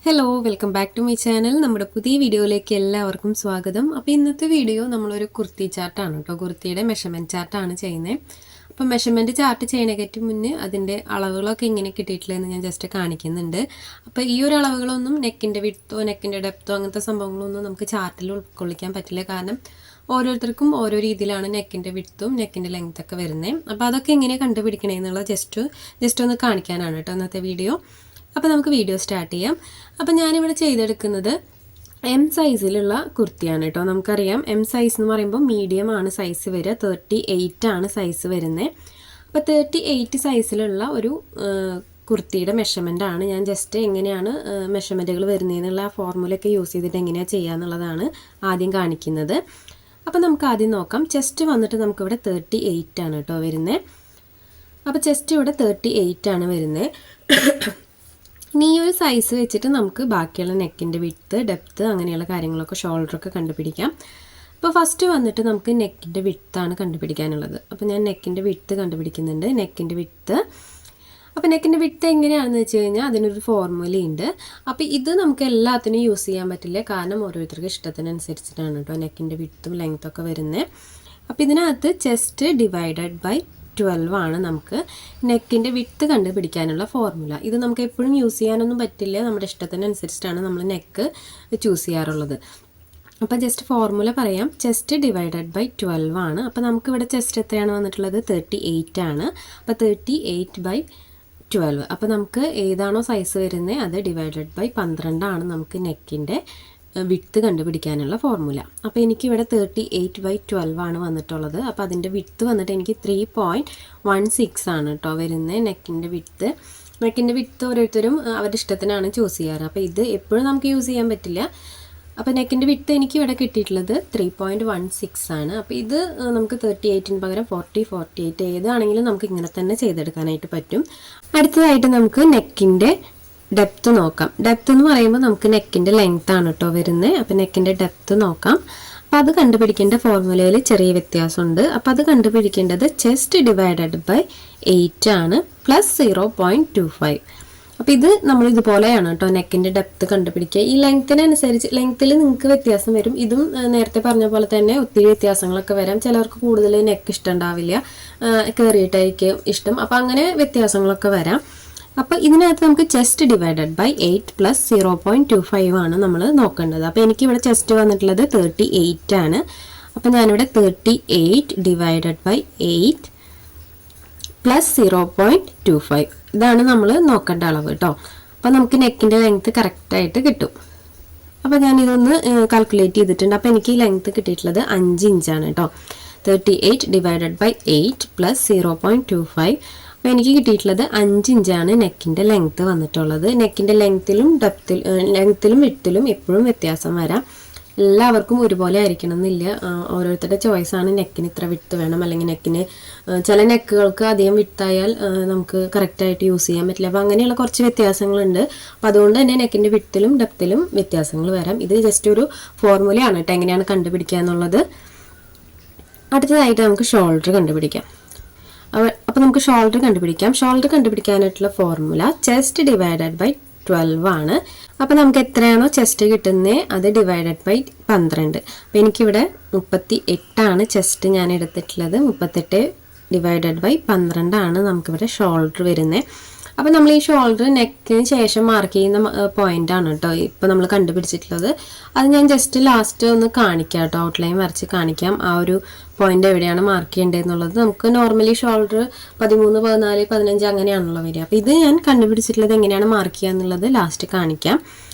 Hello welcome back to my channel. നമ്മുടെ പുതിയ വീഡിയോയിലേക്ക് എല്ലാവർക്കും സ്വാഗതം. അപ്പോൾ ഇന്നത്തെ വീഡിയോ നമ്മളൊരു കുർത്തി ചാർട്ടാണ് കേട്ടോ. കുർത്തിയുടെ മെഷർമെൻറ്റ് ചാർട്ടാണ് ചെയ്യുന്നത്. അപ്പോൾ മെഷർമെൻറ്റ് ചാർട്ട് ചെയ്യണേക്കായിട്ട് മുന്നേ അതിൻ്റെ അളവുകളൊക്കെ എങ്ങനെ കിട്ടിയിട്ടില്ലെന്ന് ഞാൻ ജസ്റ്റ് കാണിക്കുന്നുണ്ട്. അപ്പോൾ ഈ ഒരു അളവുകളൊന്നും നെക്കിൻ്റെ വിഡ്ത്തോ നെക്കിൻ്റെ ഡെപ്തോ അങ്ങനത്തെ സംഭവങ്ങളൊന്നും നമുക്ക് ചാർട്ടിൽ ഉൾക്കൊള്ളിക്കാൻ പറ്റില്ല. കാരണം ഓരോരുത്തർക്കും ഓരോ രീതിയിലാണ് നെക്കിൻ്റെ വിഡ്ത്തും നെക്കിൻ്റെ ലെങ്ത്തൊക്കെ വരുന്നത്. അപ്പോൾ അതൊക്കെ എങ്ങനെ കണ്ടുപിടിക്കണമെന്നുള്ളത് ജസ്റ്റ് ഒന്ന് കാണിക്കാനാണ് കേട്ടോ ഇന്നത്തെ വീഡിയോ. അപ്പോൾ നമുക്ക് വീഡിയോ സ്റ്റാർട്ട് ചെയ്യാം. അപ്പോൾ ഞാനിവിടെ ചെയ്തെടുക്കുന്നത് എം സൈസിലുള്ള കുർത്തിയാണ് കേട്ടോ. നമുക്കറിയാം എം സൈസ് എന്ന് പറയുമ്പോൾ മീഡിയം ആണ് സൈസ് വരിക, 38 ആണ് സൈസ് വരുന്നത്. അപ്പോൾ 38 സൈസിലുള്ള ഒരു കുർത്തിയുടെ മെഷർമെൻ്റ് ആണ് ഞാൻ ജസ്റ്റ് എങ്ങനെയാണ് മെഷർമെൻറ്റുകൾ വരുന്നതെന്നുള്ള ആ ഫോർമുലയൊക്കെ യൂസ് ചെയ്തിട്ട് എങ്ങനെയാണ് ചെയ്യുക എന്നുള്ളതാണ് ആദ്യം കാണിക്കുന്നത്. അപ്പോൾ നമുക്ക് ആദ്യം നോക്കാം. ചെസ്റ്റ് വന്നിട്ട് നമുക്കിവിടെ 38 ആണ് കേട്ടോ വരുന്നത്. അപ്പോൾ ചെസ്റ്റ് ഇവിടെ 38 ആണ് വരുന്നത്. ഇനി ഈ ഒരു സൈസ് വെച്ചിട്ട് നമുക്ക് ബാക്കിയുള്ള നെക്കിൻ്റെ വിഡ്ത്ത് ഡെപ്ത്ത് അങ്ങനെയുള്ള കാര്യങ്ങളൊക്കെ ഷോൾഡറൊക്കെ കണ്ടുപിടിക്കാം. അപ്പോൾ ഫസ്റ്റ് വന്നിട്ട് നമുക്ക് നെക്കിൻ്റെ വിഡ്ത്താണ് കണ്ടുപിടിക്കാനുള്ളത്. അപ്പോൾ ഞാൻ നെക്കിൻ്റെ വിഡ്ത്ത് കണ്ടുപിടിക്കുന്നുണ്ട്. നെക്കിൻ്റെ വിഡ്ത്ത് എങ്ങനെയാണെന്ന് വെച്ച് കഴിഞ്ഞാൽ അതിനൊരു ഫോർമുലയുണ്ട്. അപ്പോൾ ഇത് നമുക്ക് എല്ലാത്തിനും യൂസ് ചെയ്യാൻ പറ്റില്ല, കാരണം ഓരോരുത്തർക്ക് ഇഷ്ടത്തിനനുസരിച്ചിട്ടാണ് കേട്ടോ നെക്കിൻ്റെ വിഡ്ത്തും ലെങ്ത്തൊക്കെ വരുന്നത്. അപ്പോൾ ഇതിനകത്ത് ചെസ്റ്റ് ഡിവൈഡഡ് ബൈ 12 ആണ് നമുക്ക് നെക്കിൻ്റെ വിഡ്ത്ത് കണ്ടുപിടിക്കാനുള്ള ഫോർമുല. ഇത് നമുക്ക് എപ്പോഴും യൂസ് ചെയ്യാനൊന്നും പറ്റില്ല, നമ്മുടെ ഇഷ്ടത്തിനനുസരിച്ചിട്ടാണ് നമ്മൾ നെക്ക് ചൂസ് ചെയ്യാറുള്ളത്. അപ്പോൾ ജസ്റ്റ് ഫോർമുല പറയാം. ചെസ്റ്റ് ഡിവൈഡഡ് ബൈ 12 ആണ്. അപ്പോൾ നമുക്കിവിടെ ചെസ്റ്റ് എത്രയാണ് വന്നിട്ടുള്ളത്? 38 ആണ്. അപ്പോൾ 38 ബൈ 12. അപ്പോൾ നമുക്ക് ഏതാണോ സൈസ് വരുന്നത് അത് ഡിവൈഡഡ് ബൈ 12 ആണ് നമുക്ക് നെക്കിൻ്റെ വിഡ്ത്ത് കണ്ടുപിടിക്കാനുള്ള ഫോർമുല. അപ്പോൾ എനിക്കിവിടെ 38 ബൈ 12 ആണ് വന്നിട്ടുള്ളത്. അപ്പോൾ അതിൻ്റെ വിഡ്ത്ത് വന്നിട്ട് എനിക്ക് 3.16 ആണ് കേട്ടോ വരുന്നത് നെക്കിൻ്റെ വിഡ്ത്ത് ഓരോരുത്തരും അവരുടെ ഇഷ്ടത്തിനാണ് ചൂസ് ചെയ്യാറ്. അപ്പോൾ ഇത് എപ്പോഴും നമുക്ക് യൂസ് ചെയ്യാൻ പറ്റില്ല. അപ്പോൾ നെക്കിൻ്റെ വിഡ്ത്ത് എനിക്ക് ഇവിടെ കിട്ടിയിട്ടുള്ളത് 3.16 ആണ്. അപ്പോൾ ഇത് നമുക്ക് 38-ന് പകരം 48 ഏതാണെങ്കിലും നമുക്ക് ഇങ്ങനെ തന്നെ ചെയ്തെടുക്കാനായിട്ട് പറ്റും. അടുത്തതായിട്ട് നമുക്ക് നെക്കിൻ്റെ ഡെപ്ത്ത് നോക്കാം. ഡെപ്ത്ത് എന്ന് പറയുമ്പോൾ നമുക്ക് നെക്കിൻ്റെ ലെങ്ത് ആണ് കേട്ടോ വരുന്നത്. അപ്പോൾ നെക്കിൻ്റെ ഡെപ്ത്ത് നോക്കാം. അപ്പോൾ അത് കണ്ടുപിടിക്കേണ്ട ഫോർമുലയിൽ ചെറിയ വ്യത്യാസമുണ്ട്. അപ്പോൾ അത് കണ്ടുപിടിക്കേണ്ടത് ചെസ്റ്റ് ഡിവൈഡഡ് ബൈ 8 ആണ് പ്ലസ് 0.25. അപ്പോൾ ഇത് നമ്മൾ ഇതുപോലെയാണ് കേട്ടോ നെക്കിൻ്റെ ഡെപ്ത്ത് കണ്ടുപിടിക്കുക. ഈ ലെങ്ത്തിനനുസരിച്ച് ലെങ്ത്തിൽ നിങ്ങൾക്ക് വ്യത്യാസം വരും. ഇതും നേരത്തെ പറഞ്ഞ പോലെ തന്നെ ഒത്തിരി വ്യത്യാസങ്ങളൊക്കെ വരാം. ചിലർക്ക് കൂടുതൽ നെക്ക് ഇഷ്ടം ഉണ്ടാവില്ല, കയറിയിട്ടായിരിക്കും ഇഷ്ടം. അപ്പോൾ അങ്ങനെ വ്യത്യാസങ്ങളൊക്കെ വരാം. അപ്പോൾ ഇതിനകത്ത് നമുക്ക് ചെസ്റ്റ് ഡിവൈഡഡ് ബൈ 8 പ്ലസ് 0.25 ആണ് നമ്മൾ നോക്കേണ്ടത്. അപ്പോൾ എനിക്കിവിടെ ചെസ്റ്റ് വന്നിട്ടുള്ളത് 38 ആണ്. അപ്പോൾ ഞാനിവിടെ 38 ഡിവൈഡഡ് ബൈ 8 പ്ലസ് 0.25 ഇതാണ് നമ്മൾ നോക്കേണ്ട അളവ് കേട്ടോ. അപ്പോൾ നമുക്ക് നെക്കിൻ്റെ ലെങ്ത്ത് കറക്റ്റായിട്ട് കിട്ടും. അപ്പോൾ ഞാനിതൊന്ന് കാൽക്കുലേറ്റ് ചെയ്തിട്ടുണ്ട്. അപ്പോൾ എനിക്ക് ലെങ്ത്ത് കിട്ടിയിട്ടുള്ളത് 5 ഇഞ്ചാണ് കേട്ടോ. 38 ഡിവൈഡഡ് ബൈ 8 പ്ലസ് 0.25. അപ്പോൾ എനിക്ക് കിട്ടിയിട്ടുള്ളത് 5 ഇഞ്ചാണ് നെക്കിൻ്റെ ലെങ്ത്ത് വന്നിട്ടുള്ളത്. നെക്കിൻ്റെ ലെങ്ത്തിലും വിഡ്ത്തിലും എപ്പോഴും വ്യത്യാസം വരാം. എല്ലാവർക്കും ഒരുപോലെ ആയിരിക്കണം എന്നില്ല. ഓരോരുത്തരുടെ ചോയ്സാണ്. നെക്കിന് ഇത്ര വിഡ്ത്ത് വേണം, അല്ലെങ്കിൽ നെക്കിന് ചില നെക്കുകൾക്ക് അധികം വിഡ്ത്തായാൽ നമുക്ക് കറക്റ്റായിട്ട് യൂസ് ചെയ്യാൻ പറ്റില്ല. അപ്പോൾ അങ്ങനെയുള്ള കുറച്ച് വ്യത്യാസങ്ങളുണ്ട്. അപ്പോൾ അതുകൊണ്ട് തന്നെ നെക്കിൻ്റെ വിഡ്ത്തിലും ഡെപ്ത്തിലും വ്യത്യാസങ്ങൾ വരാം. ഇത് ജസ്റ്റ് ഒരു ഫോർമുലയാണ് കേട്ടോ എങ്ങനെയാണ് കണ്ടുപിടിക്കുക എന്നുള്ളത്. അടുത്തതായിട്ട് നമുക്ക് ഷോൾഡർ കണ്ടുപിടിക്കാം. അപ്പോൾ നമുക്ക് ഷോൾഡർ കണ്ടുപിടിക്കാം. ഷോൾഡർ കണ്ടുപിടിക്കാനായിട്ടുള്ള ഫോർമുല ചെസ്റ്റ് ഡിവൈഡഡ് ബൈ 12 ആണ്. അപ്പോൾ നമുക്ക് എത്രയാണോ ചെസ്റ്റ് കിട്ടുന്നത് അത് ഡിവൈഡഡ് ബൈ 12. അപ്പോൾ എനിക്കിവിടെ 38 ആണ് ചെസ്റ്റ് ഞാൻ എടുത്തിട്ടുള്ളത്. 38 ഡിവൈഡഡ് ബൈ 12 ആണ് നമുക്കിവിടെ ഷോൾഡർ വരുന്നത്. അപ്പോൾ നമ്മൾ ഈ ഷോൾഡർ നെക്കിന് ശേഷം മാർക്ക് ചെയ്യുന്ന പോയിന്റ് ആണ് കേട്ടോ ഇപ്പോൾ നമ്മൾ കണ്ടുപിടിച്ചിട്ടുള്ളത്. അത് ഞാൻ ജസ്റ്റ് ലാസ്റ്റ് ഒന്ന് കാണിക്കാം കേട്ടോ, ഔട്ട്ലൈൻ വരച്ച് കാണിക്കാം ആ ഒരു പോയിന്റ് എവിടെയാണ് മാർക്ക് ചെയ്യേണ്ടതെന്നുള്ളത്. നമുക്ക് നോർമലി ഷോൾഡർ 13, 14, 15 അങ്ങനെയാണല്ലോ വരിക. അപ്പോൾ ഇത് ഞാൻ കണ്ടുപിടിച്ചിട്ടുള്ളത് എങ്ങനെയാണ് മാർക്ക് ചെയ്യുക എന്നുള്ളത് ലാസ്റ്റ് കാണിക്കാം.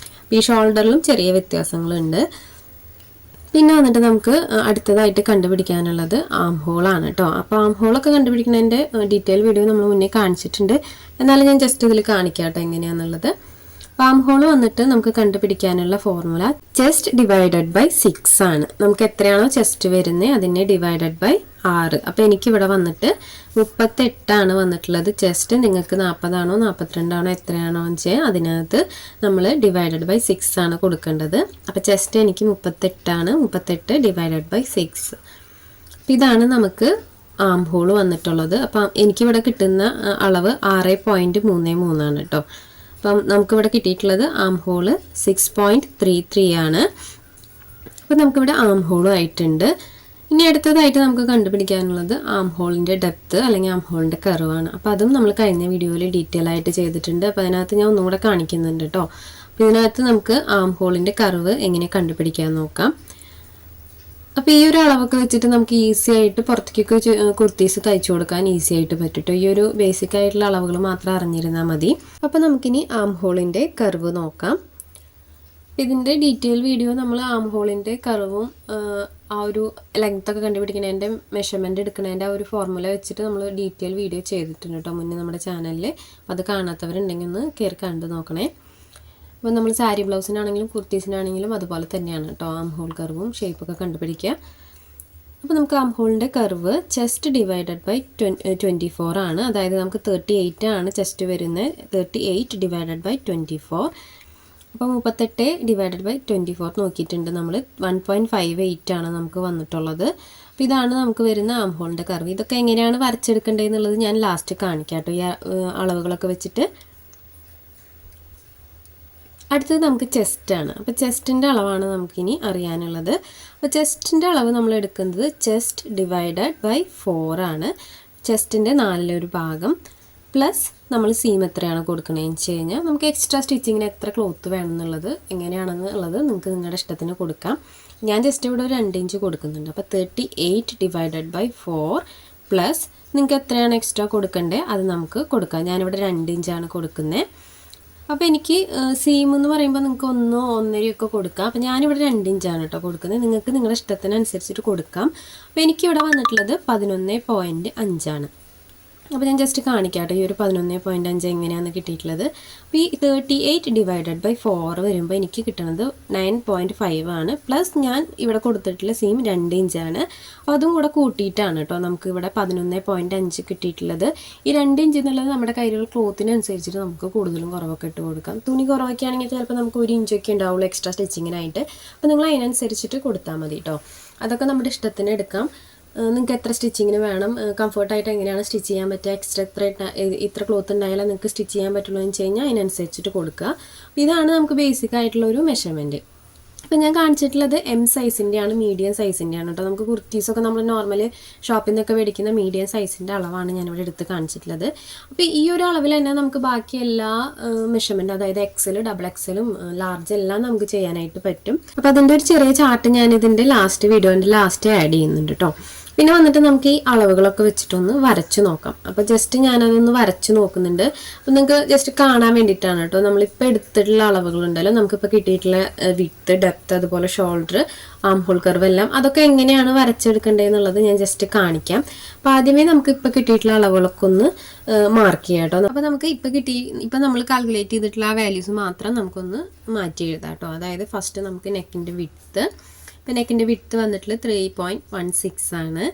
ഈ ഷോൾഡറിലും ചെറിയ വ്യത്യാസങ്ങളുണ്ട്. പിന്നെ വന്നിട്ട് നമുക്ക് അടുത്തതായിട്ട് കണ്ടുപിടിക്കാനുള്ളത് ആം ഹോളാണ് കേട്ടോ. അപ്പോൾ ആം ഹോളൊക്കെ കണ്ടുപിടിക്കുന്നതിൻ്റെ ഡീറ്റെയിൽ വീഡിയോ നമ്മൾ മുന്നേ കാണിച്ചിട്ടുണ്ട്. എന്നാലും ഞാൻ ജസ്റ്റ് ഇതിൽ കാണിക്കാം കേട്ടോ എങ്ങനെയാണെന്നുള്ളത്. ആം ഹോൾ വന്നിട്ട് നമുക്ക് കണ്ടുപിടിക്കാനുള്ള ഫോർമുല ചെസ്റ്റ് ഡിവൈഡഡ് ബൈ 6 ആണ്. നമുക്ക് എത്രയാണോ ചെസ്റ്റ് വരുന്നത് അതിനെ ഡിവൈഡഡ് ബൈ 6. അപ്പോൾ എനിക്കിവിടെ വന്നിട്ട് 38 ആണ് വന്നിട്ടുള്ളത് ചെസ്റ്റ്. നിങ്ങൾക്ക് 40 ആണോ 42 ആണോ എത്രയാണോ വെച്ചാൽ അതിനകത്ത് നമ്മൾ ഡിവൈഡഡ് ബൈ 6 ആണ് കൊടുക്കേണ്ടത്. അപ്പോൾ ചെസ്റ്റ് എനിക്ക് 38 ആണ്. 38 ഡിവൈഡഡ് ബൈ 6. ഇതാണ് നമുക്ക് ആം ഹോൾ വന്നിട്ടുള്ളത്. അപ്പം എനിക്കിവിടെ കിട്ടുന്ന അളവ് 6.33 ആണ് കേട്ടോ. അപ്പം നമുക്കിവിടെ കിട്ടിയിട്ടുള്ളത് ആം ഹോള് 6.33 ആണ്. അപ്പം നമുക്കിവിടെ ആം ഹോളും ആയിട്ടുണ്ട്. ഇനി അടുത്തതായിട്ട് നമുക്ക് കണ്ടുപിടിക്കാനുള്ളത് ആം ഹോളിൻ്റെ ഡെപ്ത് അല്ലെങ്കിൽ ആം ഹോളിൻ്റെ കർവാണ്. അപ്പോൾ അതും നമ്മൾ കഴിഞ്ഞ വീഡിയോയിൽ ഡീറ്റെയിൽ ആയിട്ട് ചെയ്തിട്ടുണ്ട്. അപ്പോൾ അതിനകത്ത് ഞാൻ ഒന്നും കൂടെ കാണിക്കുന്നുണ്ട് കേട്ടോ. അപ്പോൾ ഇതിനകത്ത് നമുക്ക് ആം ഹോളിൻ്റെ കർവ് എങ്ങനെ കണ്ടുപിടിക്കാൻ നോക്കാം. അപ്പോൾ ഈ ഒരു അളവൊക്കെ വെച്ചിട്ട് നമുക്ക് ഈസി ആയിട്ട് പുറത്തേക്കൊക്കെ കുർത്തീസ് തയ്ച്ചു കൊടുക്കാൻ ഈസി ആയിട്ട് പറ്റും. ഈ ഒരു ബേസിക് ആയിട്ടുള്ള അളവുകൾ മാത്രം അറിഞ്ഞിരുന്നാൽ മതി. അപ്പോൾ നമുക്കിനി ആം ഹോളിൻ്റെ കർവ് നോക്കാം. ഇതിൻ്റെ ഡീറ്റെയിൽ വീഡിയോ നമ്മൾ ആം ഹോളിൻ്റെ കർവും ആ ഒരു ലെങ്ത്തൊക്കെ കണ്ടുപിടിക്കുന്നതിൻ്റെ മെഷർമെൻറ്റ് എടുക്കുന്നതിൻ്റെ ആ ഒരു ഫോർമുല വെച്ചിട്ട് നമ്മൾ ഡീറ്റെയിൽ വീഡിയോ ചെയ്തിട്ടുണ്ട് കേട്ടോ മുന്നേ നമ്മുടെ ചാനലിൽ. അത് കാണാത്തവരുണ്ടെങ്കിൽ ഒന്ന് കയറി കണ്ടു നോക്കണേ. അപ്പോൾ നമ്മൾ സാരി ബ്ലൗസിനാണെങ്കിലും കുർത്തീസിനാണെങ്കിലും അതുപോലെ തന്നെയാണ് കേട്ടോ ആം ഹോൾ കർവും ഷേപ്പൊക്കെ കണ്ടുപിടിക്കുക. അപ്പോൾ നമുക്ക് ആം ഹോളിൻ്റെ കർവ് ചെസ്റ്റ് ഡിവൈഡഡ് ബൈ 24 ആണ്. അതായത് നമുക്ക് 38 ആണ് ചെസ്റ്റ് വരുന്നത്. 38 ഡിവൈഡഡ് ബൈ 24. അപ്പോൾ 38 ഡിവൈഡഡ് ബൈ 24 നോക്കിയിട്ടുണ്ട് നമ്മൾ. 1.58 ആണ് നമുക്ക് വന്നിട്ടുള്ളത്. അപ്പോൾ ഇതാണ് നമുക്ക് വരുന്ന ആം ഹോളിൻ്റെ കർവ്. ഇതൊക്കെ എങ്ങനെയാണ് വരച്ചെടുക്കേണ്ടതെന്നുള്ളത് ഞാൻ ലാസ്റ്റ് കാണിക്കാം കേട്ടോ, ഈ അളവുകളൊക്കെ വെച്ചിട്ട്. അടുത്തത് നമുക്ക് ചെസ്റ്റാണ്. അപ്പോൾ ചെസ്റ്റിൻ്റെ അളവാണ് നമുക്കിനി അറിയാനുള്ളത്. അപ്പോൾ ചെസ്റ്റിൻ്റെ അളവ് നമ്മൾ എടുക്കുന്നത് ചെസ്റ്റ് ഡിവൈഡഡ് ബൈ 4 ആണ്. ചെസ്റ്റിൻ്റെ 4 ഭാഗം പ്ലസ് നമ്മൾ സീം എത്രയാണ് കൊടുക്കണതെന്ന് വെച്ച് കഴിഞ്ഞാൽ നമുക്ക് എക്സ്ട്രാ സ്റ്റിച്ചിങ്ങിന് എത്ര ക്ലോത്ത് വേണമെന്നുള്ളത് എങ്ങനെയാണെന്നുള്ളത് നിങ്ങൾക്ക് നിങ്ങളുടെ ഇഷ്ടത്തിന് കൊടുക്കാം. ഞാൻ ജസ്റ്റ് ഇവിടെ ഒരു 2 ഇഞ്ച് കൊടുക്കുന്നുണ്ട്. അപ്പോൾ 38 ഡിവൈഡഡ് ബൈ 4 പ്ലസ് നിങ്ങൾക്ക് എത്രയാണ് എക്സ്ട്രാ കൊടുക്കേണ്ടത് അത് നമുക്ക് കൊടുക്കാം. ഞാനിവിടെ 2 ഇഞ്ചാണ് കൊടുക്കുന്നത്. അപ്പോൾ എനിക്ക് സീം എന്ന് പറയുമ്പോൾ നിങ്ങൾക്ക് 1 1.5 കൊടുക്കാം. അപ്പോൾ ഞാനിവിടെ 2 ഇഞ്ചാണ് കേട്ടോ കൊടുക്കുന്നത്. നിങ്ങൾക്ക് നിങ്ങളുടെ ഇഷ്ടത്തിനനുസരിച്ചിട്ട് കൊടുക്കാം. അപ്പോൾ എനിക്കിവിടെ വന്നിട്ടുള്ളത് 11.5 ആണ്. അപ്പോൾ ഞാൻ ജസ്റ്റ് കാണിക്കാം കേട്ടോ ഈ ഒരു 11.5 എങ്ങനെയാണ് കിട്ടിയിട്ടുള്ളത്. അപ്പോൾ ഈ 38 ഡിവൈഡഡ് ബൈ 4 വരുമ്പോൾ എനിക്ക് കിട്ടുന്നത് 9.5 ആണ്. പ്ലസ് ഞാൻ ഇവിടെ കൊടുത്തിട്ടുള്ള സീം 2 ഇഞ്ചാണ്. അപ്പോൾ അതും കൂടെ കൂട്ടിയിട്ടാണ് കേട്ടോ നമുക്ക് ഇവിടെ 11.5 കിട്ടിയിട്ടുള്ളത്. ഈ 2 ഇഞ്ച് എന്നുള്ളത് നമ്മുടെ കയ്യിലുള്ള ക്ലോത്തിനനുസരിച്ചിട്ട് നമുക്ക് കൂടുതലും കുറവൊക്കെ ഇട്ട് കൊടുക്കാം. തുണി കുറവൊക്കെ ആണെങ്കിൽ ചിലപ്പോൾ നമുക്ക് 1 ഇഞ്ചൊക്കെ ഉണ്ടാവുള്ളൂ എക്സ്ട്രാ സ്റ്റിച്ചിങ്ങിനായിട്ട്. അപ്പോൾ നിങ്ങൾ അതിനനുസരിച്ചിട്ട് കൊടുത്താൽ മതി കേട്ടോ. അതൊക്കെ നമ്മുടെ ഇഷ്ടത്തിന് എടുക്കാം. നിങ്ങൾക്ക് എത്ര സ്റ്റിച്ചിങ്ങിന് വേണം, കംഫർട്ടായിട്ട് എങ്ങനെയാണ് സ്റ്റിച്ച് ചെയ്യാൻ പറ്റുക, എക്സ്ട്രാ ഇത്ര ക്ലോത്ത് ഉണ്ടായാലേ നിങ്ങൾക്ക് സ്റ്റിച്ച് ചെയ്യാൻ പറ്റുള്ളൂ എന്ന് വെച്ച് കഴിഞ്ഞാൽ അതിനനുസരിച്ചിട്ട് കൊടുക്കുക. ഇതാണ് നമുക്ക് ബേസിക് ആയിട്ടുള്ളൊരു മെഷർമെൻറ്റ്. അപ്പോൾ ഞാൻ കാണിച്ചിട്ടുള്ളത് എം സൈസിൻ്റെയാണ്, മീഡിയം സൈസിൻ്റെയാണ് കേട്ടോ. നമുക്ക് കുർത്തീസൊക്കെ നമ്മൾ നോർമൽ ഷോപ്പിൽ നിന്നൊക്കെ മേടിക്കുന്ന മീഡിയം സൈസിൻ്റെ അളവാണ് ഞാനിവിടെ എടുത്ത് കാണിച്ചിട്ടുള്ളത്. അപ്പോൾ ഈ ഒരു അളവിൽ തന്നെ നമുക്ക് ബാക്കി എല്ലാ മെഷർമെൻറ്റ്, അതായത് എക്സൽ, ഡബിൾ എക്സലും ലാർജ് എല്ലാം നമുക്ക് ചെയ്യാനായിട്ട് പറ്റും. അപ്പോൾ അതിൻ്റെ ഒരു ചെറിയ ചാർട്ട് ഞാൻ ഇതിൻ്റെ വീഡിയോൻ്റെ ലാസ്റ്റ് ആഡ് ചെയ്യുന്നുണ്ട് കേട്ടോ. പിന്നെ വന്നിട്ട് നമുക്ക് ഈ അളവുകളൊക്കെ വെച്ചിട്ടൊന്ന് വരച്ച് നോക്കാം. അപ്പോൾ ജസ്റ്റ് ഞാനതൊന്ന് വരച്ച് നോക്കുന്നുണ്ട്. അപ്പോൾ നിങ്ങൾക്ക് ജസ്റ്റ് കാണാൻ വേണ്ടിയിട്ടാണ് കേട്ടോ. നമ്മളിപ്പോൾ എടുത്തിട്ടുള്ള അളവുകളുണ്ടല്ലോ, നമുക്കിപ്പോൾ കിട്ടിയിട്ടുള്ള വിഡ്ത്ത്, ഡെപ്ത്, അതുപോലെ ഷോൾഡർ, ആം ഹോൾ കർവ് എല്ലാം അതൊക്കെ എങ്ങനെയാണ് വരച്ചെടുക്കേണ്ടതെന്നുള്ളത് ഞാൻ ജസ്റ്റ് കാണിക്കാം. അപ്പോൾ ആദ്യമേ നമുക്ക് ഇപ്പോൾ കിട്ടിയിട്ടുള്ള അളവുകളൊക്കെ ഒന്ന് മാർക്ക് ചെയ്യാം കേട്ടോ. അപ്പോൾ നമുക്ക് ഇപ്പോൾ നമ്മൾ കാൽക്കുലേറ്റ് ചെയ്തിട്ടുള്ള ആ വാല്യൂസ് മാത്രം നമുക്കൊന്ന് മാറ്റി എഴുതാം കേട്ടോ. അതായത് ഫസ്റ്റ് നമുക്ക് നെക്കിൻ്റെ വിഡ്ത്ത്, ഇപ്പോൾ നെക്കിൻ്റെ വിഡ്ത്ത് വന്നിട്ടുള്ള 3.16 ആണ്.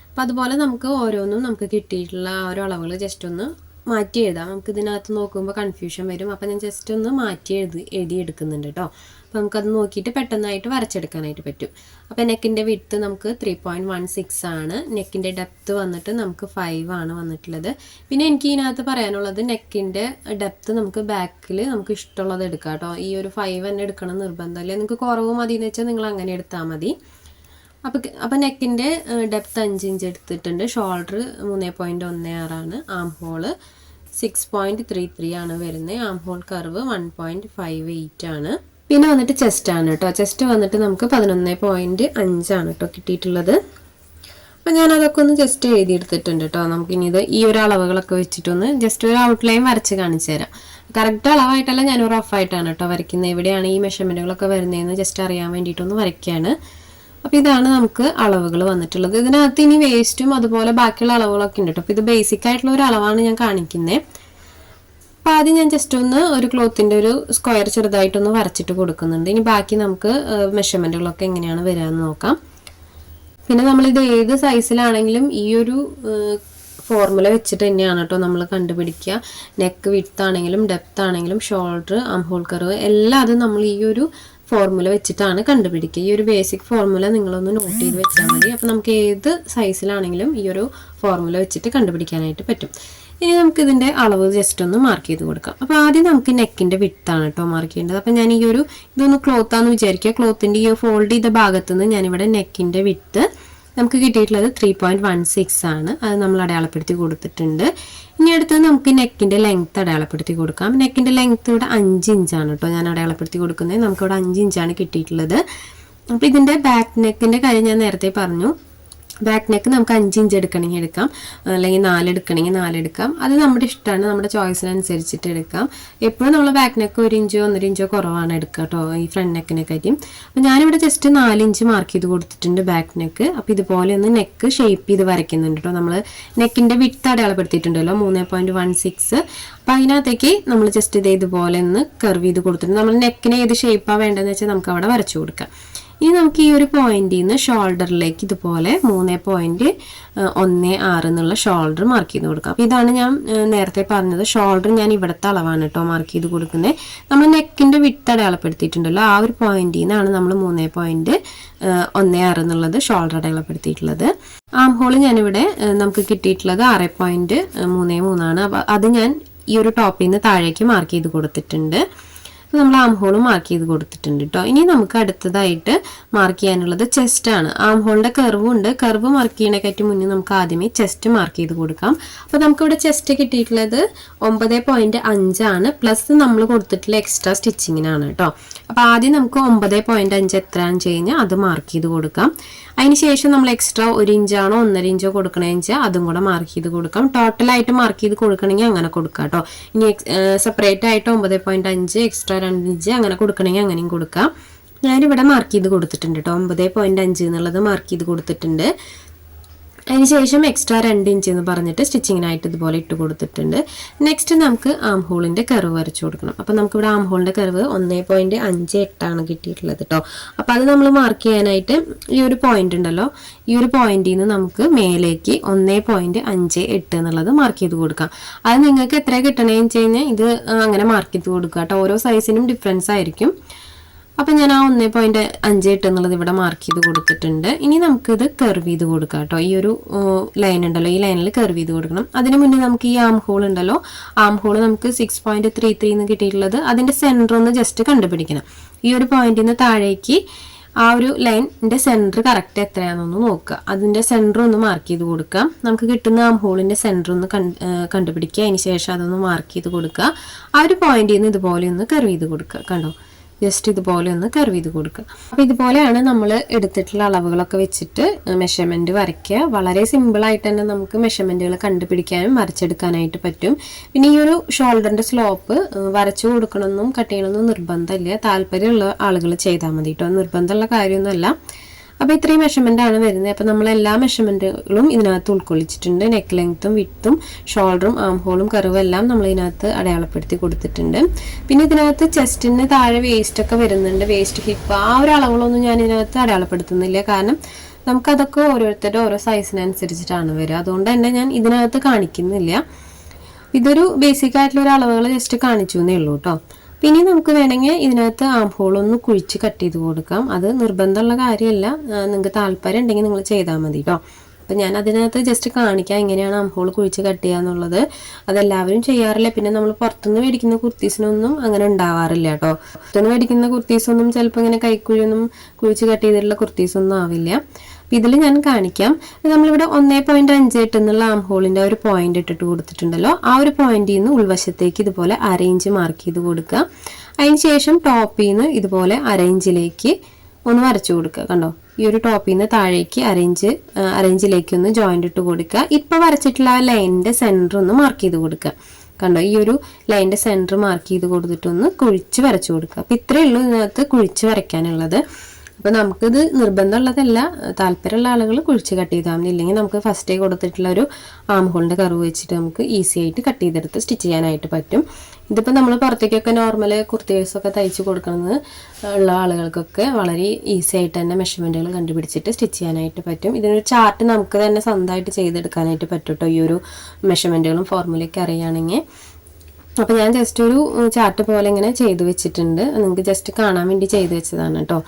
അപ്പോൾ അതുപോലെ നമുക്ക് ഓരോന്നും നമുക്ക് കിട്ടിയിട്ടുള്ള ഓരോ അളവുകൾ ജസ്റ്റ് ഒന്ന് മാറ്റി എഴുതാം. നമുക്ക് ഇതിനകത്ത് നോക്കുമ്പോൾ കൺഫ്യൂഷൻ വരും. അപ്പോൾ ഞാൻ ജസ്റ്റ് ഒന്ന് മാറ്റി എഴുതി എടുക്കുന്നുണ്ട് കേട്ടോ. അപ്പോൾ നമുക്കത് നോക്കിയിട്ട് പെട്ടെന്നായിട്ട് വരച്ചെടുക്കാനായിട്ട് പറ്റും. അപ്പോൾ നെക്കിൻ്റെ വിഡ്ത്ത് നമുക്ക് 3.16 ആണ്. നെക്കിൻ്റെ ഡെപ്ത്ത് വന്നിട്ട് നമുക്ക് 5 ആണ് വന്നിട്ടുള്ളത്. പിന്നെ എനിക്ക് ഇതിനകത്ത് പറയാനുള്ളത് നെക്കിൻ്റെ ഡെപ്ത്ത് നമുക്ക് ബാക്കിൽ നമുക്ക് ഇഷ്ടമുള്ളത് എടുക്കാം കേട്ടോ. ഈ ഒരു 5 തന്നെ എടുക്കണം നിർബന്ധമില്ല. നിങ്ങൾക്ക് കുറവ് മതി എന്ന് വെച്ചാൽ നിങ്ങൾ അങ്ങനെ എടുത്താൽ മതി. അപ്പോൾ നെക്കിൻ്റെ ഡെപ്ത്ത് 5 ഇഞ്ച് എടുത്തിട്ടുണ്ട്. ഷോൾഡർ 3.16 ആണ്. ആം ഹോള് 6.33 ആണ് വരുന്നത്. ആം ഹോൾ കർവ് 1.58 ആണ്. പിന്നെ വന്നിട്ട് ചെസ്റ്റ് ആണ് കേട്ടോ. ചെസ്റ്റ് വന്നിട്ട് നമുക്ക് 11.5 ആണ് കേട്ടോ കിട്ടിയിട്ടുള്ളത്. അപ്പോൾ ഞാനതൊക്കെ ഒന്ന് ജസ്റ്റ് എഴുതിയെടുത്തിട്ടുണ്ട് കേട്ടോ. നമുക്കിനി ഈ ഒരു അളവുകളൊക്കെ വെച്ചിട്ടൊന്ന് ജസ്റ്റ് ഒരു ഔട്ട്ലൈൻ വരച്ച് കാണിച്ചു തരാം. കറക്റ്റ് അളവായിട്ടല്ല, ഞാൻ റഫായിട്ടാണ് കേട്ടോ വരയ്ക്കുന്നത്. എവിടെയാണ് ഈ മെഷർമെൻറ്റുകളൊക്കെ വരുന്നതെന്ന് ജസ്റ്റ് അറിയാൻ വേണ്ടിയിട്ടൊന്ന് വരയ്ക്കുകയാണ്. അപ്പോൾ ഇതാണ് നമുക്ക് അളവുകൾ വന്നിട്ടുള്ളത്. ഇതിനകത്ത് ഇനി വേസ്റ്റും അതുപോലെ ബാക്കിയുള്ള അളവുകളൊക്കെ ഉണ്ട് കേട്ടോ. അപ്പോൾ ഇത് ബേസിക് ആയിട്ടുള്ള ഒരു അളവാണ് ഞാൻ കാണിക്കുന്നത്. അപ്പോൾ ആദ്യം ഞാൻ ജസ്റ്റ് ഒന്ന് ഒരു ക്ലോത്തിൻ്റെ ഒരു സ്ക്വയർ ചെറുതായിട്ടൊന്ന് വരച്ചിട്ട് കൊടുക്കുന്നുണ്ട്. ഇനി ബാക്കി നമുക്ക് മെഷർമെൻറ്റുകളൊക്കെ എങ്ങനെയാണ് വരികയെന്ന് നോക്കാം. പിന്നെ നമ്മളിത് ഏത് സൈസിലാണെങ്കിലും ഈ ഒരു ഫോർമുല വെച്ചിട്ട് തന്നെയാണ് കേട്ടോ നമ്മൾ കണ്ടുപിടിക്കുക. നെക്ക് വിഡ്ത്ത് ആണെങ്കിലും ഡെപ്ത് ആണെങ്കിലും ഷോൾഡർ, ആം ഹോൾ കർവ് എല്ലാം അത് നമ്മൾ ഈ ഒരു ഫോർമുല വെച്ചിട്ടാണ് കണ്ടുപിടിക്കുക. ഈ ഒരു ബേസിക് ഫോർമുല നിങ്ങളൊന്ന് നോട്ട് ചെയ്ത് വെച്ചാൽ മതി. അപ്പോൾ നമുക്ക് ഏത് സൈസിലാണെങ്കിലും ഈ ഒരു ഫോർമുല വെച്ചിട്ട് കണ്ടുപിടിക്കാനായിട്ട് പറ്റും. ഇനി നമുക്ക് ഇതിൻ്റെ അളവ് ജസ്റ്റ് ഒന്ന് മാർക്ക് ചെയ്ത് കൊടുക്കാം. അപ്പോൾ ആദ്യം നമുക്ക് നെക്കിൻ്റെ വിഡ്ത്താണ് കേട്ടോ മാർക്ക് ചെയ്യേണ്ടത്. അപ്പോൾ ഞാൻ ഇതൊന്ന് ക്ലോത്താന്ന് വിചാരിക്കുക. ക്ലോത്തിൻ്റെ ഈ ഫോൾഡ് ചെയ്ത ഭാഗത്തു നിന്ന് ഞാനിവിടെ നെക്കിൻ്റെ വിഡ്ത്ത് നമുക്ക് കിട്ടിയിട്ടുള്ളത് 3.16 ആണ്. അത് നമ്മൾ അടയാളപ്പെടുത്തി കൊടുത്തിട്ടുണ്ട്. ഇനി അടുത്തത് നമുക്ക് നെക്കിൻ്റെ ലെങ്ത്ത് അടയാളപ്പെടുത്തി കൊടുക്കാം. നെക്കിൻ്റെ ലെങ്ത്ത് ഇവിടെ 5 ഇഞ്ചാണ് കേട്ടോ ഞാൻ അടയാളപ്പെടുത്തി കൊടുക്കുന്നത്. നമുക്കിവിടെ 5 ഇഞ്ചാണ് കിട്ടിയിട്ടുള്ളത്. അപ്പോൾ ഇതിൻ്റെ ബാക്ക് നെക്കിൻ്റെ കാര്യം ഞാൻ നേരത്തെ പറഞ്ഞു. ബാക്ക് നെക്ക് നമുക്ക് 5 ഇഞ്ച് എടുക്കണമെങ്കിൽ എടുക്കാം, അല്ലെങ്കിൽ 4 എടുക്കണമെങ്കിൽ 4 എടുക്കാം. അത് നമ്മുടെ ഇഷ്ടമാണ്, നമ്മുടെ ചോയ്സിനനുസരിച്ചിട്ട് എടുക്കാം. എപ്പോഴും നമ്മൾ ബാക്ക് നെക്ക് 1 ഇഞ്ചോ 1.5 ഇഞ്ചോ കുറവാണ് എടുക്കുക കേട്ടോ ഈ ഫ്രണ്ട് നെക്കിനെ കാര്യം. അപ്പോൾ ഞാനിവിടെ ജസ്റ്റ് 4 ഇഞ്ച് മാർക്ക് ചെയ്ത് കൊടുത്തിട്ടുണ്ട് ബാക്ക് നെക്ക്. അപ്പോൾ ഇതുപോലെ ഒന്ന് നെക്ക് ഷേപ്പ് ചെയ്ത് വരയ്ക്കുന്നുണ്ട് കേട്ടോ. നമ്മൾ നെക്കിൻ്റെ വിഡ്ത്ത് അടയാളപ്പെടുത്തിയിട്ടുണ്ടല്ലോ 3.16. അപ്പോൾ അതിനകത്തേക്ക് നമ്മൾ ജസ്റ്റ് ഇതുപോലെ ഒന്ന് കർവ് ചെയ്ത് കൊടുത്തിട്ടുണ്ട്. നമ്മൾ നെക്കിന് ഏത് ഷേപ്പാണ് വേണ്ടതെന്ന് വെച്ചാൽ നമുക്ക് അവിടെ വരച്ചു കൊടുക്കാം. ഇനി നമുക്ക് ഈ ഒരു പോയിന്റിൽ നിന്ന് ഷോൾഡറിലേക്ക് ഇതുപോലെ 3.16 എന്നുള്ള ഷോൾഡർ മാർക്ക് ചെയ്ത് കൊടുക്കാം. അപ്പോൾ ഇതാണ് ഞാൻ നേരത്തെ പറഞ്ഞത്. ഷോൾഡർ ഞാൻ ഇവിടുത്തെ അളവാണ് കേട്ടോ മാർക്ക് ചെയ്ത് കൊടുക്കുന്നത്. നമ്മൾ നെക്കിൻ്റെ വിഡ്ത്ത് അടയാളപ്പെടുത്തിയിട്ടുണ്ടല്ലോ ആ ഒരു പോയിന്റിൽ നിന്നാണ് നമ്മൾ 3.16 എന്നുള്ളത് ഷോൾഡർ അടയാളപ്പെടുത്തിയിട്ടുള്ളത്. ആം ഹോള് ഞാനിവിടെ നമുക്ക് കിട്ടിയിട്ടുള്ളത് 6.33 ആണ്. അപ്പോൾ അത് ഞാൻ ഈ ഒരു ടോപ്പിൽ നിന്ന് താഴേക്ക് മാർക്ക് ചെയ്ത് കൊടുത്തിട്ടുണ്ട്. നമ്മൾ ആം ഹോളും മാർക്ക് ചെയ്ത് കൊടുത്തിട്ടുണ്ട് കേട്ടോ. ഇനി നമുക്ക് അടുത്തതായിട്ട് മാർക്ക് ചെയ്യാനുള്ളത് ചെസ്റ്റ് ആണ്. ആം ഹോളിന്റെ കർവും ഉണ്ട്. കർവ് മാർക്ക് ചെയ്യണേക്കാട്ടി മുന്നേ നമുക്ക് ആദ്യമേ ചെസ്റ്റ് മാർക്ക് ചെയ്ത് കൊടുക്കാം. അപ്പോൾ നമുക്കിവിടെ ചെസ്റ്റ് കിട്ടിയിട്ടുള്ളത് 9.5 ആണ്. പ്ലസ് നമ്മൾ കൊടുത്തിട്ടുള്ള എക്സ്ട്രാ സ്റ്റിച്ചിങ്ങിനാണ് കേട്ടോ. അപ്പോൾ ആദ്യം നമുക്ക് 9.5 എത്രയാണെന്ന് വെച്ച് കഴിഞ്ഞാൽ അത് മാർക്ക് ചെയ്ത് കൊടുക്കാം. അതിനുശേഷം നമ്മൾ എക്സ്ട്രാ 1 ഇഞ്ചാണോ 1.5 ഇഞ്ചോ കൊടുക്കണമെന്ന് വെച്ചാൽ അതും കൂടെ മാർക്ക് ചെയ്ത് കൊടുക്കാം. ടോട്ടലായിട്ട് മാർക്ക് ചെയ്ത് കൊടുക്കണമെങ്കിൽ അങ്ങനെ കൊടുക്കാം കേട്ടോ. ഇനി സെപ്പറേറ്റ് ആയിട്ട് 9.5 എക്സ്ട്രാ 2 ഇഞ്ച് അങ്ങനെ കൊടുക്കണമെങ്കിൽ അങ്ങനെയും കൊടുക്കാം. ഞാനിവിടെ മാർക്ക് ചെയ്ത് കൊടുത്തിട്ടുണ്ട് കേട്ടോ. 9.5 എന്നുള്ളത് മാർക്ക് ചെയ്ത് കൊടുത്തിട്ടുണ്ട്. അതിനുശേഷം എക്സ്ട്രാ 2 ഇഞ്ച് എന്ന് പറഞ്ഞിട്ട് സ്റ്റിച്ചിങ്ങിനായിട്ട് ഇതുപോലെ ഇട്ട് കൊടുത്തിട്ടുണ്ട്. നെക്സ്റ്റ് നമുക്ക് ആം ഹോളിൻ്റെ കർവ് വരച്ചു കൊടുക്കണം. അപ്പോൾ നമുക്കിവിടെ ആം ഹോളിൻ്റെ കർവ് 1.58 കിട്ടിയിട്ടുള്ളത് കേട്ടോ. അപ്പോൾ അത് നമ്മൾ മാർക്ക് ചെയ്യാനായിട്ട് ഈ ഒരു പോയിന്റ് ഉണ്ടല്ലോ, ഈ ഒരു പോയിന്റിൽ നിന്ന് നമുക്ക് മേലേക്ക് 1.58 എന്നുള്ളത് മാർക്ക് ചെയ്ത് കൊടുക്കാം. അത് നിങ്ങൾക്ക് എത്ര കിട്ടണമെന്ന് വെച്ച് കഴിഞ്ഞാൽ ഇത് അങ്ങനെ മാർക്ക് ചെയ്ത് കൊടുക്കുക കേട്ടോ. ഓരോ സൈസിനും ഡിഫറൻസ് ആയിരിക്കും. അപ്പം ഞാൻ ആ 1.58 എന്നുള്ളത് ഇവിടെ മാർക്ക് ചെയ്ത് കൊടുത്തിട്ടുണ്ട്. ഇനി നമുക്കിത് കർവ് ചെയ്ത് കൊടുക്കാം കേട്ടോ. ഈ ഒരു ലൈൻ ഉണ്ടല്ലോ, ഈ ലൈനിൽ കർവ് ചെയ്ത് കൊടുക്കണം. അതിന് മുന്നേ നമുക്ക് ഈ ആം ഹോൾ ഉണ്ടല്ലോ, ആം ഹോൾ നമുക്ക് 6.33 എന്ന് കിട്ടിയിട്ടുള്ളത് അതിൻ്റെ സെൻറ്റർ ഒന്ന് ജസ്റ്റ് കണ്ടുപിടിക്കണം. ഈ ഒരു പോയിന്റിൽ നിന്ന് താഴേക്ക് ആ ഒരു ലൈനിൻ്റെ സെൻറ്റർ കറക്റ്റ് എത്രയാണെന്നൊന്ന് നോക്കുക. അതിൻ്റെ സെൻറ്റർ ഒന്ന് മാർക്ക് ചെയ്ത് കൊടുക്കാം. നമുക്ക് കിട്ടുന്ന ആം ഹോളിൻ്റെ സെൻറ്റർ ഒന്ന് കണ്ടുപിടിക്കുക. അതിന് ശേഷം അതൊന്ന് മാർക്ക് ചെയ്ത് കൊടുക്കുക. ആ ഒരു പോയിന്റിൽ നിന്ന് ഇതുപോലെ ഒന്ന് കർവ് ചെയ്ത് കൊടുക്കുക. കണ്ടോ, ജസ്റ്റ് ഇതുപോലെ ഒന്ന് കർവ് ചെയ്ത് കൊടുക്കുക. അപ്പോൾ ഇതുപോലെയാണ് നമ്മൾ എടുത്തിട്ടുള്ള അളവുകളൊക്കെ വെച്ചിട്ട് മെഷർമെൻറ്റ് വരയ്ക്കുക. വളരെ സിമ്പിളായിട്ട് തന്നെ നമുക്ക് മെഷർമെൻറ്റുകൾ കണ്ടുപിടിക്കാനും വരച്ചെടുക്കാനായിട്ട് പറ്റും. പിന്നെ ഈ ഒരു ഷോൾഡറിൻ്റെ സ്ലോപ്പ് വരച്ചു കൊടുക്കണമെന്നും കട്ട് ചെയ്യണമെന്നും നിർബന്ധമില്ല. താല്പര്യമുള്ള ആളുകൾ ചെയ്താൽ മതി കേട്ടോ, നിർബന്ധമുള്ള കാര്യമൊന്നുമല്ല. അപ്പോൾ ഇത്രയും മെഷർമെൻ്റ് ആണ് വരുന്നത്. അപ്പോൾ നമ്മൾ എല്ലാ മെഷർമെൻറ്റുകളും ഇതിനകത്ത് ഉൾക്കൊള്ളിച്ചിട്ടുണ്ട്. നെക്ക് ലെങ്ത്തും വിഡ്ത്തും ഷോൾഡറും ആം ഹോളും കർവും എല്ലാം നമ്മൾ ഇതിനകത്ത് അടയാളപ്പെടുത്തി കൊടുത്തിട്ടുണ്ട്. പിന്നെ ഇതിനകത്ത് ചെസ്റ്റിന് താഴെ വേസ്റ്റൊക്കെ വരുന്നുണ്ട്, വേസ്റ്റ് ഹിപ്പ് ആ ഒരു അളവുകളൊന്നും ഞാൻ ഇതിനകത്ത് അടയാളപ്പെടുത്തുന്നില്ല. കാരണം നമുക്കതൊക്കെ ഓരോരുത്തരുടെ ഓരോ സൈസിനനുസരിച്ചിട്ടാണ് വരിക. അതുകൊണ്ട് തന്നെ ഞാൻ ഇതിനകത്ത് കാണിക്കുന്നില്ല. ഇതൊരു ബേസിക് ആയിട്ടുള്ള ഒരു അളവുകൾ ജസ്റ്റ് കാണിച്ചു എന്നേ ഉള്ളൂ കേട്ടോ. പിന്നെ നമുക്ക് വേണമെങ്കിൽ ഇതിനകത്ത് ആം ഹോളൊന്ന് കുഴിച്ച് കട്ട് ചെയ്ത് കൊടുക്കാം. അത് നിർബന്ധമുള്ള കാര്യമല്ല, നിങ്ങൾക്ക് താല്പര്യം ഉണ്ടെങ്കിൽ നിങ്ങൾ ചെയ്താൽ മതി കേട്ടോ. അപ്പം ഞാൻ അതിനകത്ത് ജസ്റ്റ് കാണിക്കാം എങ്ങനെയാണ് ആം ഹോൾ കുഴിച്ച് കട്ട് ചെയ്യുക എന്നുള്ളത്. അതെല്ലാവരും ചെയ്യാറില്ല. പിന്നെ നമ്മൾ പുറത്തുനിന്ന് മേടിക്കുന്ന കുർത്തീസിനൊന്നും അങ്ങനെ ഉണ്ടാവാറില്ല കേട്ടോ. പുറത്തുനിന്ന് മേടിക്കുന്ന കുർത്തീസൊന്നും ചിലപ്പോൾ ഇങ്ങനെ കൈക്കുഴിയൊന്നും കുഴിച്ച് കട്ട് ചെയ്തിട്ടുള്ള കുർത്തീസൊന്നും ആവില്ല. അപ്പം ഇതിൽ ഞാൻ കാണിക്കാം. നമ്മളിവിടെ 1.58 എന്നുള്ള ആം ഹോളിൻ്റെ ഒരു പോയിന്റ് ഇട്ടിട്ട് കൊടുത്തിട്ടുണ്ടല്ലോ, ആ ഒരു പോയിന്റിൽ നിന്ന് ഉൾവശത്തേക്ക് ഇതുപോലെ അരയിഞ്ച് മാർക്ക് ചെയ്ത് കൊടുക്കുക. അതിന് ശേഷം ടോപ്പിൽ നിന്ന് ഇതുപോലെ അരയിഞ്ചിലേക്ക് ഒന്ന് വരച്ചു കൊടുക്കുക. കണ്ടോ, ഈ ഒരു ടോപ്പിൽ നിന്ന് താഴേക്ക് അരയിഞ്ചിലേക്ക് ഒന്ന് ജോയിന്റ് ഇട്ട് കൊടുക്കുക. ഇപ്പോൾ വരച്ചിട്ടുള്ള ആ ലൈനിൻ്റെ സെൻറ്റർ ഒന്ന് മാർക്ക് ചെയ്ത് കൊടുക്കുക. കണ്ടോ, ഈ ഒരു ലൈനിൻ്റെ സെൻറ്റർ മാർക്ക് ചെയ്ത് കൊടുത്തിട്ടൊന്ന് കുഴിച്ച് വരച്ചു കൊടുക്കുക. അപ്പോൾ ഇത്രയേ ഉള്ളൂ ഇതിനകത്ത് കുഴിച്ച് വരയ്ക്കാനുള്ളത്. അപ്പോൾ നമുക്കിത് നിർബന്ധമുള്ളതല്ല, താല്പര്യമുള്ള ആളുകൾ കുഴിച്ച് കട്ട് ചെയ്താൽ മതി. ഇല്ലെങ്കിൽ നമുക്ക് ഫസ്റ്റേ കൊടുത്തിട്ടുള്ള ഒരു ആം ഹോളിൻ്റെ കർവ് വെച്ചിട്ട് നമുക്ക് ഈസി ആയിട്ട് കട്ട് ചെയ്തെടുത്ത് സ്റ്റിച്ച് ചെയ്യാനായിട്ട് പറ്റും. ഇതിപ്പോൾ നമ്മൾ പുറത്തേക്കൊക്കെ നോർമൽ കുർത്തീസൊക്കെ തയ്ച്ച് കൊടുക്കുന്നത് ഉള്ള ആളുകൾക്കൊക്കെ വളരെ ഈസി ആയിട്ട് തന്നെ മെഷർമെൻറ്റുകൾ കണ്ടുപിടിച്ചിട്ട് സ്റ്റിച്ച് ചെയ്യാനായിട്ട് പറ്റും. ഇതിനൊരു ചാർട്ട് നമുക്ക് തന്നെ സ്വന്തമായിട്ട് ചെയ്തെടുക്കാനായിട്ട് പറ്റും കേട്ടോ, ഈ ഒരു മെഷർമെൻറ്റുകളും ഫോർമുലയൊക്കെ അറിയുകയാണെങ്കിൽ. അപ്പോൾ ഞാൻ ജസ്റ്റ് ഒരു ചാർട്ട് പോലെ ഇങ്ങനെ ചെയ്ത് വെച്ചിട്ടുണ്ട്. നിങ്ങൾക്ക് ജസ്റ്റ് കാണാൻ വേണ്ടി ചെയ്ത് വെച്ചതാണ് കേട്ടോ.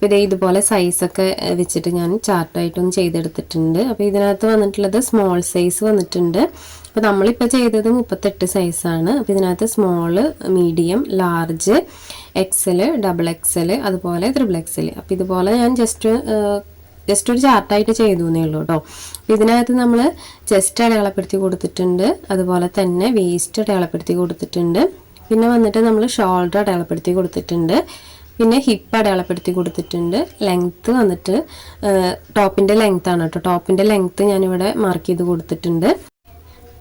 അപ്പോൾ ഇതേ ഇതുപോലെ സൈസൊക്കെ വെച്ചിട്ട് ഞാൻ ചാർട്ടായിട്ടൊന്ന് ചെയ്തെടുത്തിട്ടുണ്ട്. അപ്പോൾ ഇതിനകത്ത് വന്നിട്ടുള്ളത് സ്മോൾ സൈസ് വന്നിട്ടുണ്ട്. അപ്പോൾ നമ്മളിപ്പോൾ ചെയ്തത് 38 സൈസാണ്. അപ്പോൾ ഇതിനകത്ത് small, medium, large, XL, XXL, അതുപോലെ XXL. അപ്പോൾ ഇതുപോലെ ഞാൻ ജസ്റ്റ് ഒരു ചാർട്ടായിട്ട് ചെയ്തു എന്നേ ഉള്ളൂ കേട്ടോ. ഇതിനകത്ത് നമ്മൾ ചെസ്റ്റ് അടയാളപ്പെടുത്തി കൊടുത്തിട്ടുണ്ട്, അതുപോലെ തന്നെ വേസ്റ്റ് അടയാളപ്പെടുത്തി കൊടുത്തിട്ടുണ്ട്, പിന്നെ വന്നിട്ട് നമ്മൾ ഷോൾഡർ അടയാളപ്പെടുത്തി കൊടുത്തിട്ടുണ്ട്, പിന്നെ ഹിപ്പ് അടയാളപ്പെടുത്തി കൊടുത്തിട്ടുണ്ട്. ലെങ്ത്ത് വന്നിട്ട് ടോപ്പിൻ്റെ ലെങ്ത്ത് ആണ് കേട്ടോ. ടോപ്പിൻ്റെ ലെങ്ത്ത് ഞാനിവിടെ മാർക്ക് ചെയ്ത് കൊടുത്തിട്ടുണ്ട്.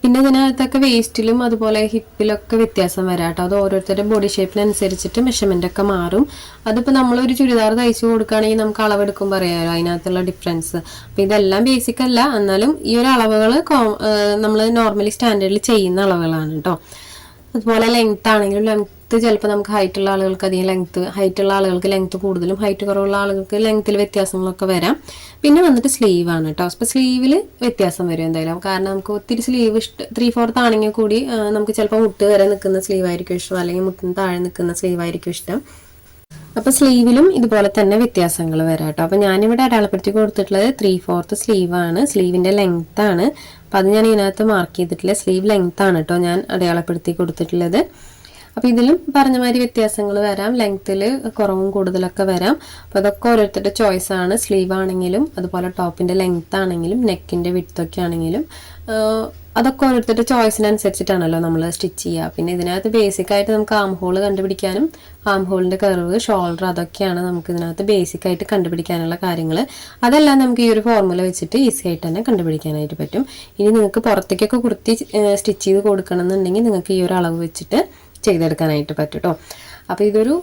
പിന്നെ ഇതിനകത്തൊക്കെ വേസ്റ്റിലും അതുപോലെ ഹിപ്പിലൊക്കെ വ്യത്യാസം വരാം കേട്ടോ. അത് ഓരോരുത്തരുടെ ബോഡി ഷേപ്പിനനുസരിച്ചിട്ട് മെഷർമെൻ്റ് ഒക്കെ മാറും. അതിപ്പോൾ നമ്മളൊരു ചുരിദാർ തയ്ച്ചു കൊടുക്കുകയാണെങ്കിൽ നമുക്ക് അളവെടുക്കുമ്പോൾ അറിയാമല്ലോ അതിനകത്തുള്ള ഡിഫറൻസ്. അപ്പോൾ ഇതെല്ലാം ബേസിക് അല്ല, എന്നാലും ഈ ഒരു അളവുകൾ നമ്മൾ നോർമലി സ്റ്റാൻഡേർഡിൽ ചെയ്യുന്ന അളവുകളാണ് കേട്ടോ. അതുപോലെ ലെങ്ത്ത് ആണെങ്കിലും ലെങ്ത്ത് ചിലപ്പോൾ നമുക്ക് ഹൈറ്റുള്ള ആളുകൾക്ക് അധികം ലെങ്ത്ത്, ഹൈറ്റുള്ള ആളുകൾക്ക് ലെങ്ത്ത് കൂടുതലും, ഹൈറ്റ് കുറവുള്ള ആളുകൾക്ക് ലെങ്ത്തിൽ വ്യത്യാസങ്ങളൊക്കെ വരാം. പിന്നെ വന്നിട്ട് സ്ലീവാണ് കേട്ടോ. അപ്പോൾ സ്ലീവിൽ വ്യത്യാസം വരും എന്തായാലും, കാരണം നമുക്ക് ഒത്തിരി സ്ലീവ് 3/4 ആണെങ്കിൽ കൂടി നമുക്ക് ചിലപ്പോൾ മുട്ട് വരെ നിൽക്കുന്ന സ്ലീവായിരിക്കും ഇഷ്ടം, അല്ലെങ്കിൽ മുട്ടിന് താഴെ നിൽക്കുന്ന സ്ലീവായിരിക്കും ഇഷ്ടം. അപ്പോൾ സ്ലീവിലും ഇതുപോലെ തന്നെ വ്യത്യാസങ്ങൾ വരാം കേട്ടോ. അപ്പോൾ ഞാനിവിടെ അടയാളപ്പെടുത്തി കൊടുത്തിട്ടുള്ളത് 3/4 സ്ലീവാണ്, സ്ലീവിൻ്റെ ലെങ്ത്ത് ആണ്. അപ്പോൾ അത് ഞാൻ ഇതിനകത്ത് മാർക്ക് ചെയ്തിട്ടില്ല, സ്ലീവ് ലെങ്ത്ത് ആണ് കേട്ടോ ഞാൻ അടയാളപ്പെടുത്തി കൊടുത്തിട്ടുള്ളത്. അപ്പോൾ ഇതിലും പറഞ്ഞ മാതിരി വ്യത്യാസങ്ങൾ വരാം, ലെങ്ത്തിൽ കുറവും കൂടുതലൊക്കെ വരാം. അപ്പോൾ അതൊക്കെ ഓരോരുത്തരുടെ ചോയ്സാണ്. സ്ലീവ് ആണെങ്കിലും അതുപോലെ ടോപ്പിൻ്റെ ലെങ്ത്ത് ആണെങ്കിലും നെക്കിൻ്റെ വിഡ്ത്തൊക്കെ ആണെങ്കിലും അതൊക്കെ ഓരോരുത്തരുടെ ചോയ്സിനനുസരിച്ചിട്ടാണല്ലോ നമ്മൾ സ്റ്റിച്ച് ചെയ്യുക. പിന്നെ ഇതിനകത്ത് ബേസിക്കായിട്ട് നമുക്ക് ആം ഹോൾ കണ്ടുപിടിക്കാനും ആം ഹോളിൻ്റെ കർവ്, ഷോൾഡർ, അതൊക്കെയാണ് നമുക്ക് ഇതിനകത്ത് ബേസിക്കായിട്ട് കണ്ടുപിടിക്കാനുള്ള കാര്യങ്ങൾ. അതെല്ലാം നമുക്ക് ഈ ഒരു ഫോർമുല വെച്ചിട്ട് ഈസി ആയിട്ട് തന്നെ കണ്ടുപിടിക്കാനായിട്ട് പറ്റും. ഇനി നിങ്ങൾക്ക് പുറത്തേക്കൊക്കെ കുർത്തി സ്റ്റിച്ച് ചെയ്ത് കൊടുക്കണം എന്നുണ്ടെങ്കിൽ നിങ്ങൾക്ക് ഈ ഒരു അളവ് വെച്ചിട്ട് ചെയ്തെടുക്കാനായിട്ട് പറ്റും കേട്ടോ. അപ്പോൾ ഇതൊരു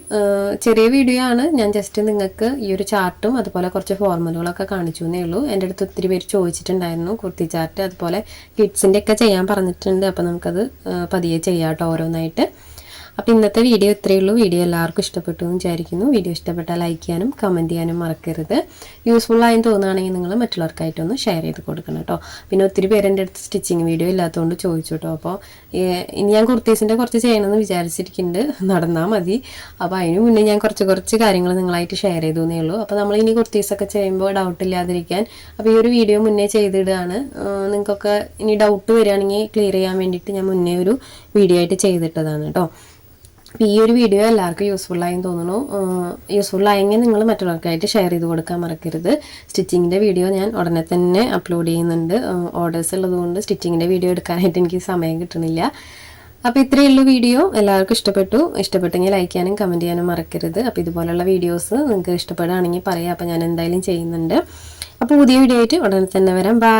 ചെറിയ വീഡിയോ ആണ്, ഞാൻ ജസ്റ്റ് നിങ്ങൾക്ക് ഈ ഒരു ചാർട്ടും അതുപോലെ കുറച്ച് ഫോർമുലകളൊക്കെ കാണിച്ചു എന്നേ ഉള്ളൂ. എൻ്റെ അടുത്ത് ഒത്തിരി പേര് ചോദിച്ചിട്ടുണ്ടായിരുന്നു കുർത്തി ചാർട്ട്, അതുപോലെ കിഡ്സിൻ്റെ ഒക്കെ ചെയ്യാൻ പറഞ്ഞിട്ടുണ്ട്. അപ്പോൾ നമുക്കത് പതിയെ ചെയ്യാം കേട്ടോ ഓരോന്നായിട്ട്. അപ്പോൾ ഇന്നത്തെ വീഡിയോ ഇത്രയേ ഉള്ളൂ. വീഡിയോ എല്ലാവർക്കും ഇഷ്ടപ്പെട്ടു എന്ന് വിചാരിക്കുന്നു. വീഡിയോ ഇഷ്ടപ്പെട്ടാൽ ലൈക്ക് ചെയ്യാനും കമൻറ്റ് ചെയ്യാനും മറക്കരുത്. യൂസ്ഫുള്ളായെന്ന് തോന്നുകയാണെങ്കിൽ നിങ്ങൾ മറ്റുള്ളവർക്കായിട്ടൊന്ന് ഷെയർ ചെയ്ത് കൊടുക്കണം കേട്ടോ. പിന്നെ ഒത്തിരി പേര് എൻ്റെ അടുത്ത് സ്റ്റിച്ചിങ് വീഡിയോ ഇല്ലാത്തതുകൊണ്ട് ചോദിച്ചു കേട്ടോ. അപ്പോൾ ഇനി ഞാൻ കുർത്തീസിൻ്റെ കുറച്ച് ചെയ്യണമെന്ന് വിചാരിച്ചിരിക്കുന്നുണ്ട്, നടന്നാൽ മതി. അപ്പോൾ അതിന് മുന്നേ ഞാൻ കുറച്ച് കാര്യങ്ങൾ നിങ്ങളായിട്ട് ഷെയർ ചെയ്തു എന്നേ ഉള്ളൂ. അപ്പോൾ നമ്മൾ ഇനി കുർത്തീസൊക്കെ ചെയ്യുമ്പോൾ ഡൗട്ട് ഇല്ലാതിരിക്കാൻ അപ്പോൾ ഈ ഒരു വീഡിയോ മുന്നേ ചെയ്തിടുകയാണ്. നിങ്ങൾക്കൊക്കെ ഇനി ഡൗട്ട് വരികയാണെങ്കിൽ ക്ലിയർ ചെയ്യാൻ വേണ്ടിയിട്ട് ഞാൻ മുന്നേ ഒരു വീഡിയോ ആയിട്ട് ചെയ്തിട്ടതാണ് കേട്ടോ. അപ്പോൾ ഈ ഒരു വീഡിയോ എല്ലാവർക്കും യൂസ്ഫുള്ളായെന്ന് തോന്നുന്നു. യൂസ്ഫുള്ളായെങ്കിൽ നിങ്ങൾ മറ്റുള്ളവർക്കായിട്ട് ഷെയർ ചെയ്ത് കൊടുക്കാൻ മറക്കരുത്. സ്റ്റിച്ചിങ്ങിൻ്റെ വീഡിയോ ഞാൻ ഉടനെ തന്നെ അപ്ലോഡ് ചെയ്യുന്നുണ്ട്. ഓർഡേഴ്സ് ഉള്ളതുകൊണ്ട് സ്റ്റിച്ചിങ്ങിൻ്റെ വീഡിയോ എടുക്കാനായിട്ട് എനിക്ക് സമയം കിട്ടണില്ല. അപ്പോൾ ഇത്രയേ ഉള്ളൂ വീഡിയോ. എല്ലാവർക്കും ഇഷ്ടപ്പെട്ടെങ്കിൽ ലൈക്ക് ചെയ്യാനും കമൻറ്റ് ചെയ്യാനും മറക്കരുത്. അപ്പോൾ ഇതുപോലുള്ള വീഡിയോസ് നിങ്ങൾക്ക് ഇഷ്ടപ്പെടുകയാണെങ്കിൽ പറയാം. അപ്പോൾ ഞാൻ എന്തായാലും ചെയ്യുന്നുണ്ട്. അപ്പോൾ പുതിയ വീഡിയോ ആയിട്ട് ഉടനെ തന്നെ വരാം. ബൈ.